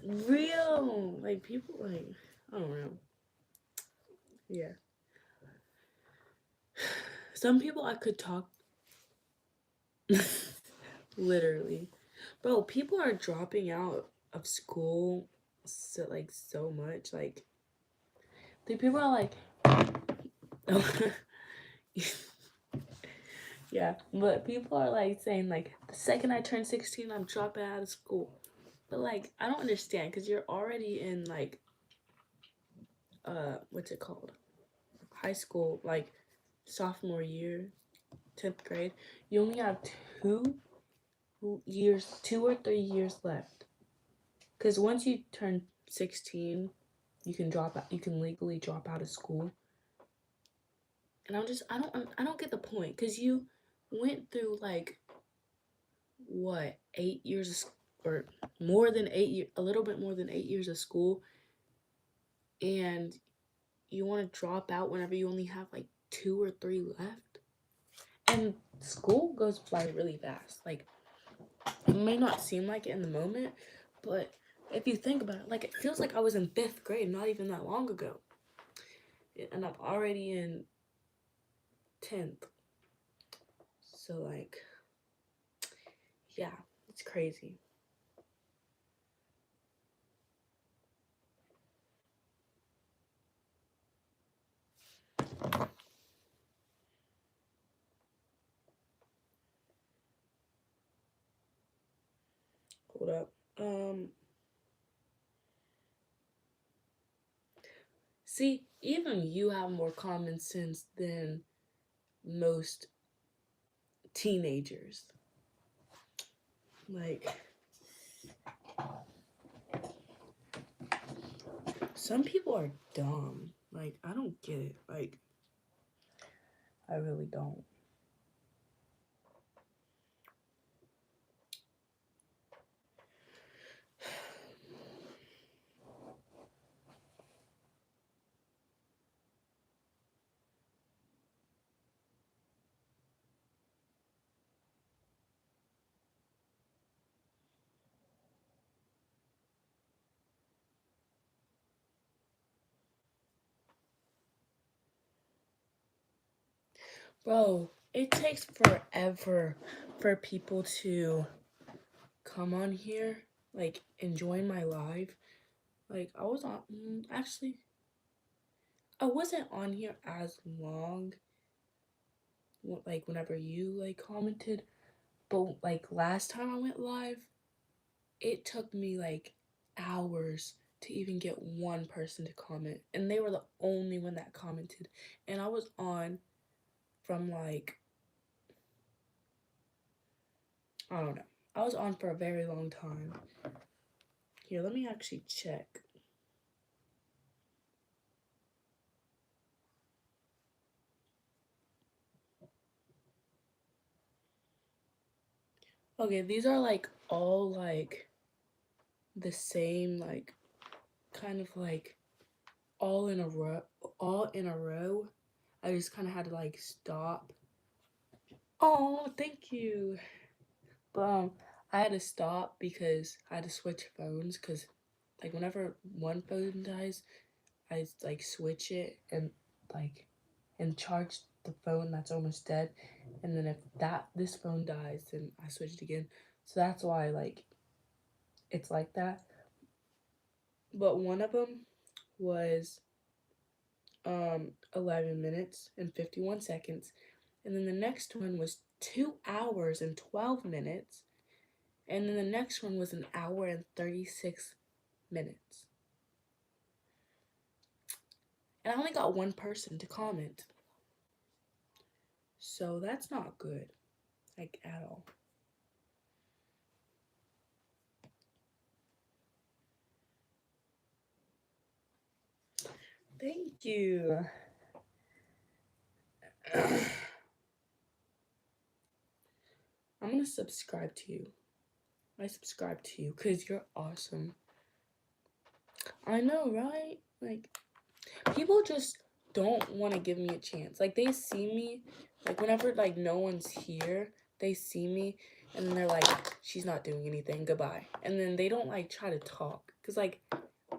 Real. Like, people, like, I don't know. Yeah. Some people I could talk. Literally. Bro, people are dropping out of school so, like, so much. Like, the people are like, yeah, but people are like saying, like, the second I turn 16, I'm dropping out of school. But, like, I don't understand because you're already in, like, what's it called? High school, like, sophomore year, 10th grade. You only have 2 years, 2 or 3 years left. Because once you turn 16, you can drop out, you can legally drop out of school. And I don't get the point because you went through like what 8 years or more than 8 years, a little bit more than 8 years of school, and you want to drop out whenever you only have like 2 or 3 left. And school goes by really fast. Like, it may not seem like it in the moment, but if you think about it, like, it feels like I was in 5th grade not even that long ago, and I'm already in 10th. So, like, yeah, it's crazy. Hold up. See, even you have more common sense than most teenagers. Like, some people are dumb. Like, I don't get it. Like, I really don't. Bro, it takes forever for people to come on here, like, enjoy my live. Like, I was on, actually, I wasn't on here as long, like, whenever you, like, commented. But, like, last time I went live, it took me, like, hours to even get one person to comment. And they were the only one that commented. And I was on from, like, I don't know. I was on for a very long time. Here, let me actually check. Okay, these are like all like the same, like kind of like all in a row, all in a row. I just kind of had to like stop. Oh, thank you. But I had to stop because I had to switch phones because like whenever one phone dies, I like switch it like and charge the phone that's almost dead, and then if this phone dies, then I switch it again. So that's why like it's like that. But one of them was 11 minutes and 51 seconds, and then the next one was 2 hours and 12 minutes, and then the next one was an hour and 36 minutes. And I only got one person to comment. So that's not good, like at all. Thank you. I'm gonna subscribe to you. I subscribe to you because you're awesome. I know, right? Like, people just don't want to give me a chance. Like, they see me, like, whenever, like, no one's here, they see me, and then they're like, she's not doing anything, goodbye. And then they don't, like, try to talk. Because, like,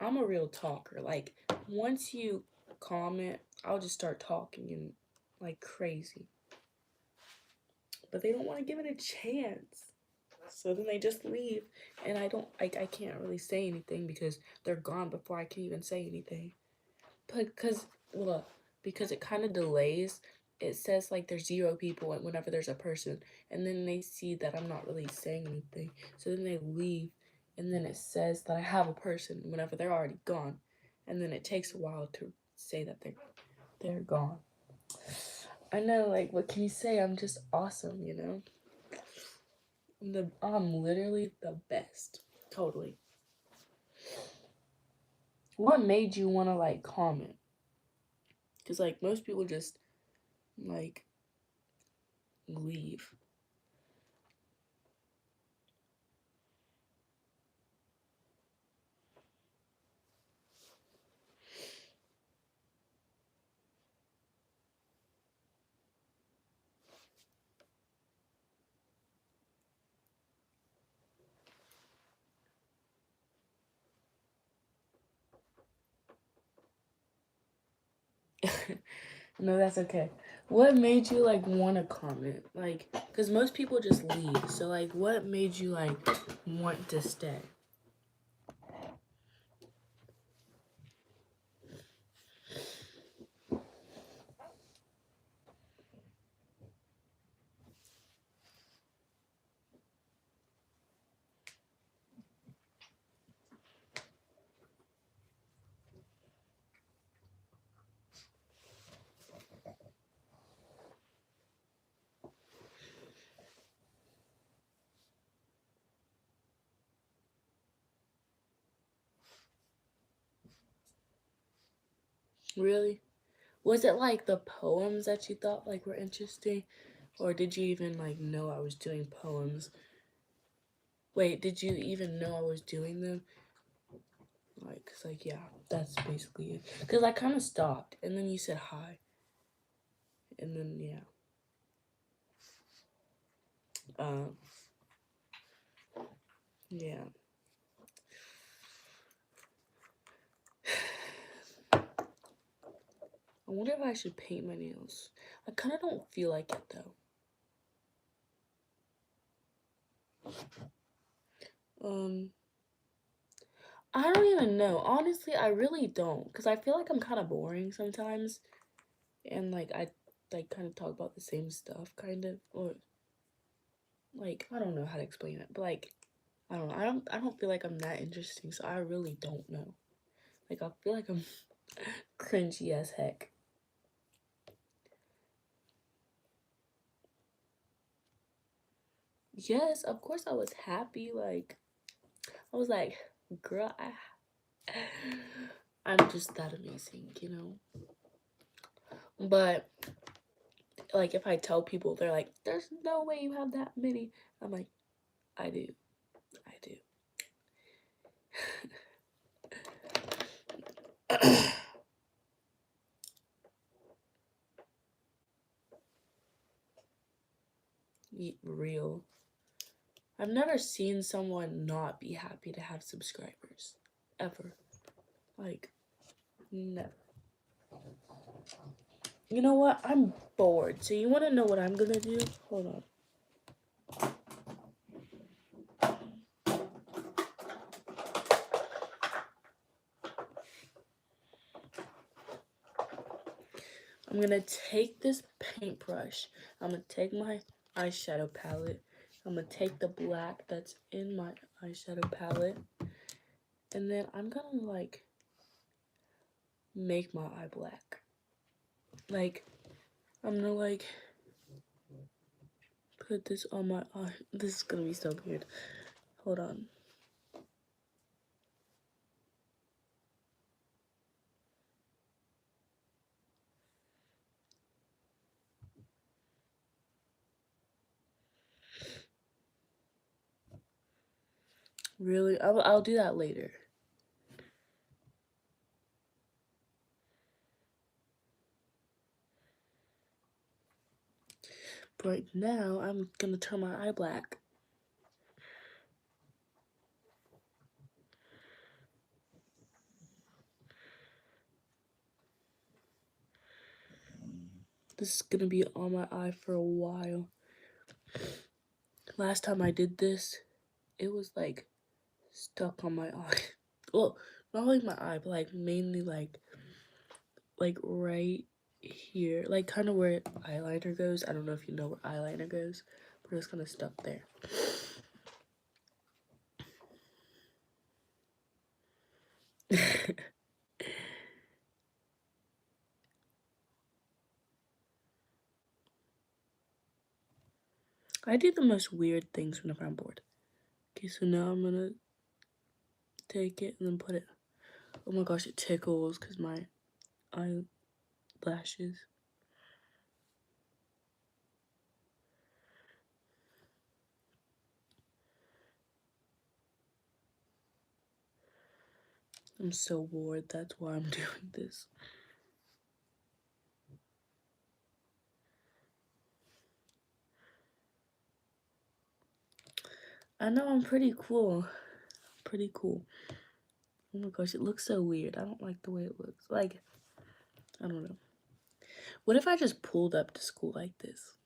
I'm a real talker. Like, once you comment, I'll just start talking and, like, crazy. But they don't want to give it a chance. So then they just leave, and I can't really say anything because they're gone before I can even say anything. But because it kind of delays, it says like there's 0 people whenever there's a person, and then they see that I'm not really saying anything. So then they leave, and then it says that I have a person whenever they're already gone, and then it takes a while to say that they're gone. I know, like, what can you say? I'm just awesome, you know? I'm literally the best. Totally. What made you want to, like, comment? Because, like, most people just, like, leave. No, that's okay. What made you, like, want to comment? Like, because most people just leave. So, like, what made you, like, want to stay? Really? Was it, like, the poems that you thought, like, were interesting? Or did you even, like, know I was doing poems? Wait, did you even know I was doing them? Like, cause like, yeah, that's basically it. Cause I kind of stopped, and then you said hi, and then yeah. Um, yeah. I wonder if I should paint my nails. I kind of don't feel like it though. I don't even know. Honestly, I really don't, cause I feel like I'm kind of boring sometimes, and like I like kind of talk about the same stuff, kind of, or like I don't know how to explain it, but like I don't know. I don't feel like I'm that interesting, so I really don't know. Like I feel like I'm cringy as heck. Yes, of course I was happy. Like I was like, girl, I'm just that amazing, you know. But like if I tell people, they're like, "There's no way you have that many." I'm like, I do. I do. Real. I've never seen someone not be happy to have subscribers. Ever. Like, never. You know what? I'm bored. So you want to know what I'm going to do? Hold on. I'm going to take this paintbrush. I'm going to take my eyeshadow palette. I'm going to take the black that's in my eyeshadow palette. And then I'm going to, like, make my eye black. Like, I'm going to, like, put this on my eye. This is going to be so weird. Hold on. Really? I'll do that later. But right now, I'm gonna turn my eye black. This is gonna be on my eye for a while. Last time I did this, it was like stuck on my eye. Well, not like my eye, but like mainly like right here, like kind of where eyeliner goes. I don't know if you know where eyeliner goes, but it's kind of stuck there. I do the most weird things whenever I'm bored. Okay, so now I'm gonna take it and then put it. Oh my gosh, it tickles because my eyelashes. I'm so bored, that's why I'm doing this. I know I'm pretty cool. Pretty cool. Oh my gosh, it looks so weird. I don't like the way it looks. Like, I don't know. What if I just pulled up to school like this?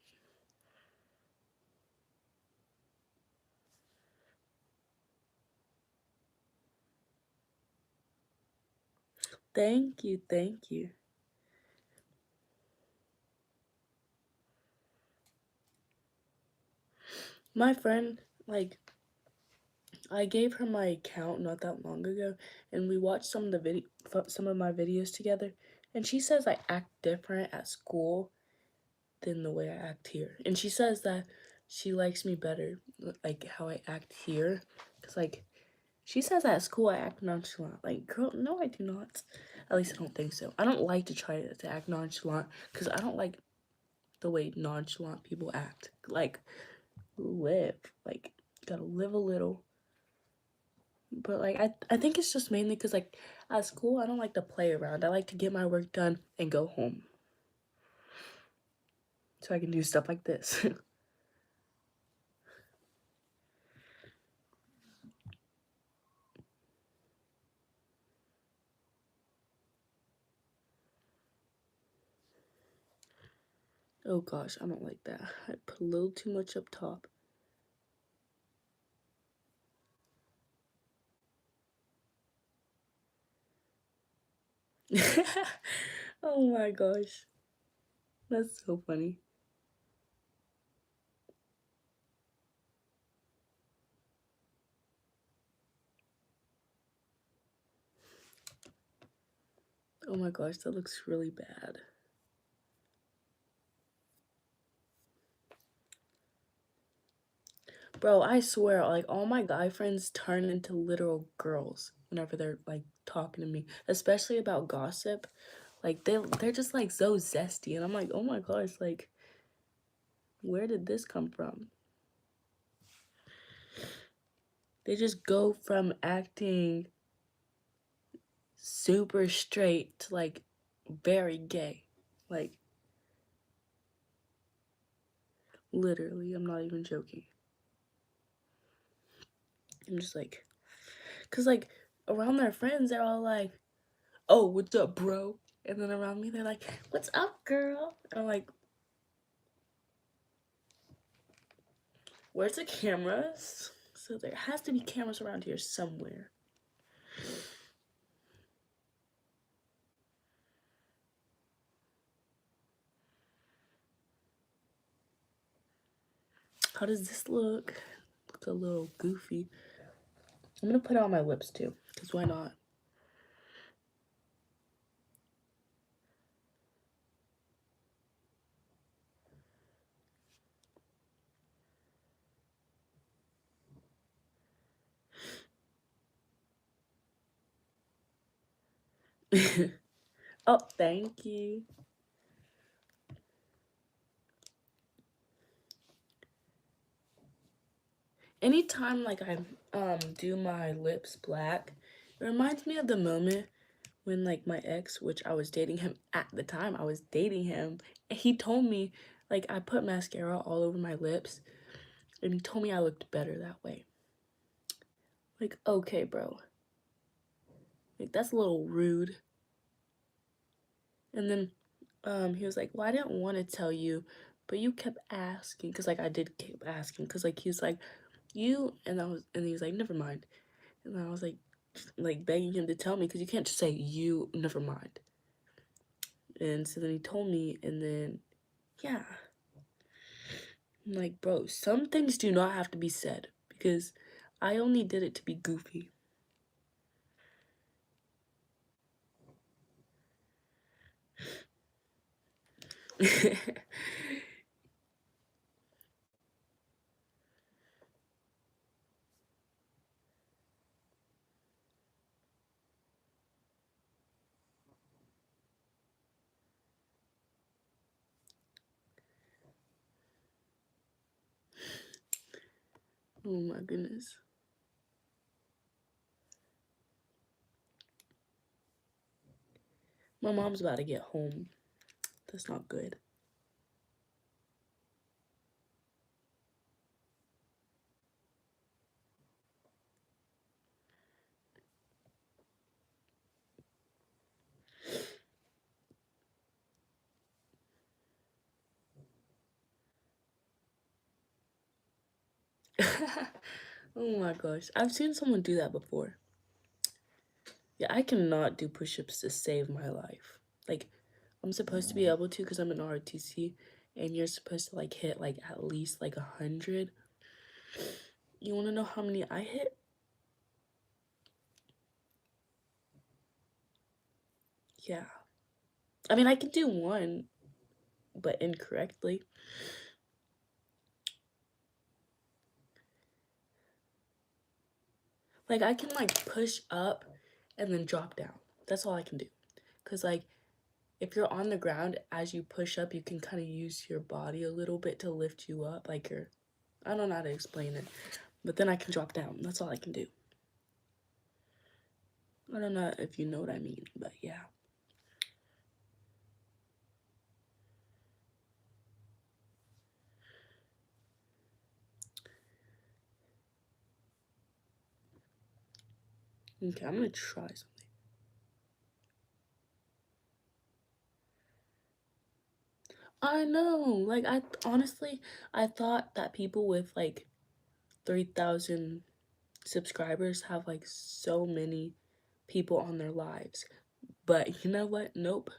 Thank you, thank you. My friend, like, I gave her my account not that long ago, and we watched some of my videos together, and she says I act different at school than the way I act here. And she says that she likes me better, like how I act here, cause like she says at school I act nonchalant. Like, girl, no, I do not. At least I don't think so. I don't like to try to act nonchalant, cause I don't like the way nonchalant people act. Like, live, like, gotta live a little. But like I think it's just mainly because like at school I don't like to play around. I like to get my work done and go home. So I can do stuff like this. Oh gosh, I don't like that. I put a little too much up top. Oh my gosh. That's so funny. Oh my gosh, that looks really bad. Bro, I swear, like all my guy friends turn into literal girls whenever they're like talking to me, especially about gossip. Like they're just like so zesty, and I'm like, oh my gosh, like where did this come from? They just go from acting super straight to like very gay. Like, literally, I'm not even joking. I'm just like, cause like around their friends, they're all like, "Oh, what's up, bro?" And then around me, they're like, "What's up, girl?" And I'm like, "Where's the cameras?" So there has to be cameras around here somewhere. How does this look? Looks a little goofy. I'm gonna put it on my lips too, cause why not? Oh, thank you. Anytime like I do my lips black, it reminds me of the moment when like my ex, which I was dating him at the time, I was dating him, and he told me like I put mascara all over my lips, and he told me I looked better that way. Like, okay, bro. Like that's a little rude. And then he was like, "Well, I didn't want to tell you, but you kept asking, cause like I did keep asking, cause like he was like, you," and he was like, "Never mind," and I was like begging him to tell me, cause you can't just say you, never mind. And so then he told me, and then yeah, I'm like, bro, some things do not have to be said, because I only did it to be goofy. Oh my goodness. My mom's about to get home. That's not good. Oh my gosh. I've seen someone do that before. Yeah, I cannot do push-ups to save my life. Like, I'm supposed to be able to because I'm an ROTC, and you're supposed to like hit like at least like 100. You want to know how many I hit? Yeah. I mean, I can do one, but incorrectly. Like, I can like push up and then drop down. That's all I can do. Because, like, if you're on the ground as you push up, you can kind of use your body a little bit to lift you up. Like, I don't know how to explain it. But then I can drop down. That's all I can do. I don't know if you know what I mean, but yeah. Okay, I'm gonna try something. I know, like I honestly, I thought that people with like 3,000 subscribers have like so many people on their lives. But you know what? Nope.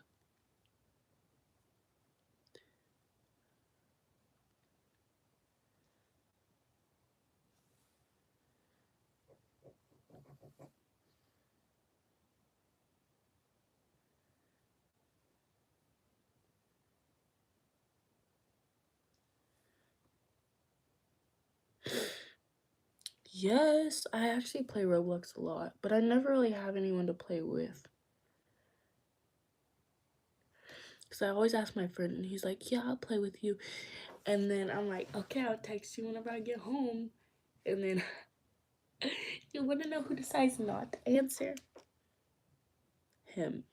Yes, I actually play Roblox a lot, but I never really have anyone to play with. Because I always ask my friend, and he's like, "Yeah, I'll play with you." And then I'm like, "Okay, I'll text you whenever I get home." And then You want to know who decides not to answer? Him.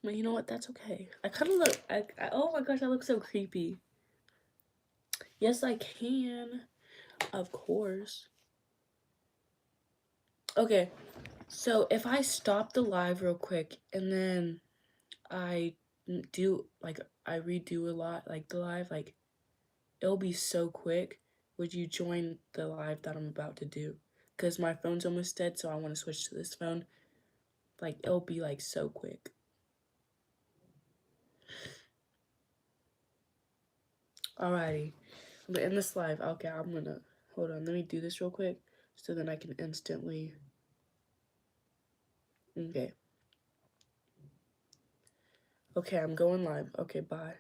But you know what? That's okay. I kind of look. Oh my gosh, I look so creepy. Yes, I can. Of course. Okay, so if I stop the live real quick and then I do like I redo a lot like the live, like it'll be so quick. Would you join the live that I'm about to do? Because my phone's almost dead, so I want to switch to this phone. Like it'll be like so quick. Alrighty, I'm gonna end this live. Okay, I'm gonna hold on. Let me do this real quick so then I can instantly. Okay. Okay, I'm going live. Okay, bye.